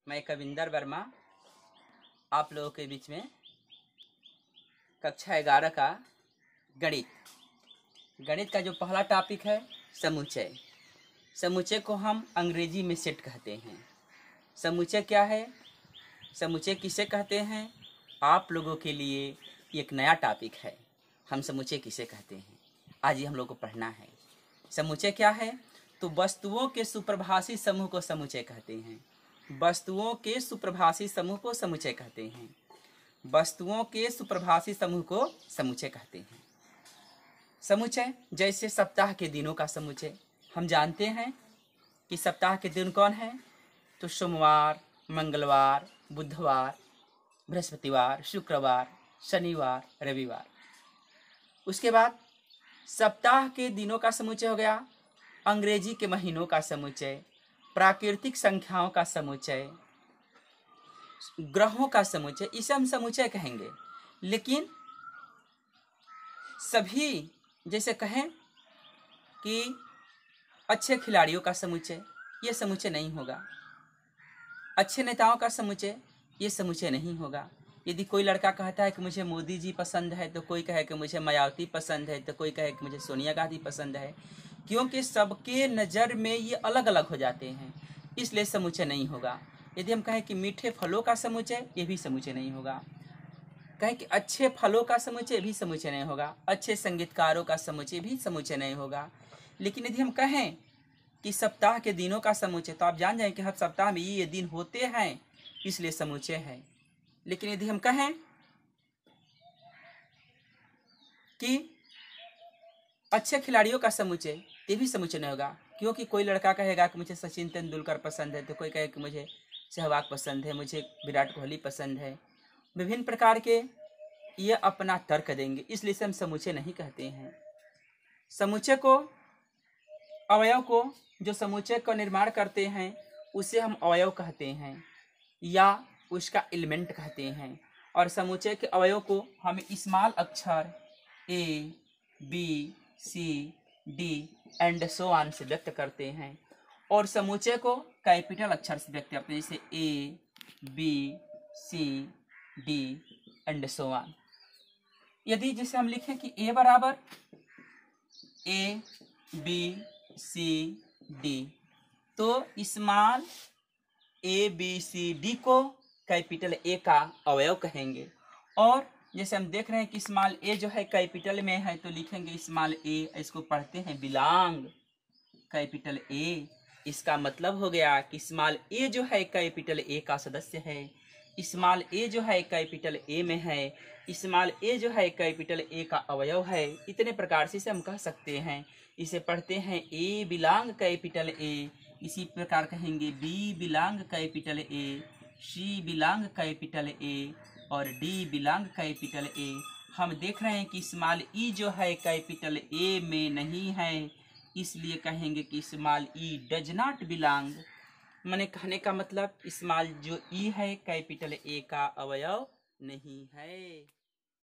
मैं कविंदर वर्मा आप लोगों के बीच में कक्षा 11 का गणित का जो पहला टॉपिक है समुच्चय। समुच्चय को हम अंग्रेजी में सेट कहते हैं। समुच्चय क्या है, समुच्चय किसे कहते हैं, आप लोगों के लिए एक नया टॉपिक है। हम समुच्चय किसे कहते हैं आज ये हम लोग को पढ़ना है। समुच्चय क्या है, तो वस्तुओं के सुप्रभाषी समूह को समुच्चय कहते हैं। वस्तुओं के सुप्रभाषी समूह को समुच्चय कहते हैं। वस्तुओं के सुप्रभाषी समूह को समुच्चय कहते हैं। समुच्चय जैसे सप्ताह के दिनों का समुच्चय, हम जानते हैं कि सप्ताह के दिन कौन है, तो सोमवार, मंगलवार, बुधवार, बृहस्पतिवार, शुक्रवार, शनिवार, रविवार। उसके बाद सप्ताह के दिनों का समुच्चय हो गया अंग्रेजी के महीनों का समुच्चय, प्राकृतिक संख्याओं का समुच्चय, ग्रहों का समुच्चय, इसे हम समुच्चय कहेंगे। लेकिन सभी जैसे कहें कि अच्छे खिलाड़ियों का समुच्चय, ये समुच्चय नहीं होगा। अच्छे नेताओं का समुच्चय, ये समुच्चय नहीं होगा। यदि कोई लड़का कहता है कि मुझे मोदी जी पसंद है, तो कोई कहे कि मुझे मायावती पसंद है, तो कोई कहे कि मुझे सोनिया गांधी पसंद है, क्योंकि सबके नज़र में ये अलग अलग हो जाते हैं, इसलिए समुच्चय नहीं होगा। यदि हम कहें कि मीठे फलों का समुच्चय, ये भी समुच्चय नहीं होगा। कहें कि अच्छे फलों का समुच्चय भी समुच्चय नहीं होगा। अच्छे संगीतकारों का समुच्चय भी समुच्चय नहीं होगा। लेकिन यदि हम कहें कि सप्ताह के दिनों का समुच्चय, तो आप जान जाएं कि हर सप्ताह में ये दिन होते हैं, इसलिए समुच्चय है। लेकिन यदि हम कहें कि अच्छे खिलाड़ियों का समुच्चय, ये भी समुच्चय नहीं होगा, क्योंकि कोई लड़का कहेगा कि मुझे सचिन तेंदुलकर पसंद है, तो कोई कहे कि मुझे सहवाग पसंद है, मुझे विराट कोहली पसंद है। विभिन्न प्रकार के ये अपना तर्क देंगे, इसलिए से हम समुच्चय नहीं कहते हैं। समुच्चय को, अवयव को, जो समुच्चय का निर्माण करते हैं उसे हम अवयव कहते हैं या उसका एलिमेंट कहते हैं। और समुच्चय के अवयव को हम स्मॉल अक्षर a, b, c, d and so on से व्यक्त करते हैं, और समुच्चय को कैपिटल अक्षर से व्यक्त करते हैं, जैसे a, b, c, d and so on. यदि जैसे हम लिखें कि ए बराबर ए, बी, सी, डी, तो small a, b, c, d को कैपिटल ए का अवयव कहेंगे। और जैसे हम देख रहे हैं कि स्मॉल ए जो है कैपिटल में है, तो लिखेंगे स्मॉल ए, इसको पढ़ते हैं बिलोंग कैपिटल ए। इसका मतलब हो गया कि स्मॉल ए जो है कैपिटल ए का सदस्य है, स्मॉल ए जो है कैपिटल ए में है, स्मॉल ए जो है कैपिटल ए का अवयव है। इतने प्रकार से इसे हम कह सकते हैं। इसे पढ़ते हैं ए बिलोंग कैपिटल ए, इसी प्रकार कहेंगे B belong capital A, C belong capital A और डी बिलोंग कैपिटल ए। हम देख रहे हैं कि स्मॉल ई जो है कैपिटल ए में नहीं है, इसलिए कहेंगे कि small E does not belong. मैंने कहने का मतलब स्मॉल जो ई है कैपिटल ए का अवयव नहीं है।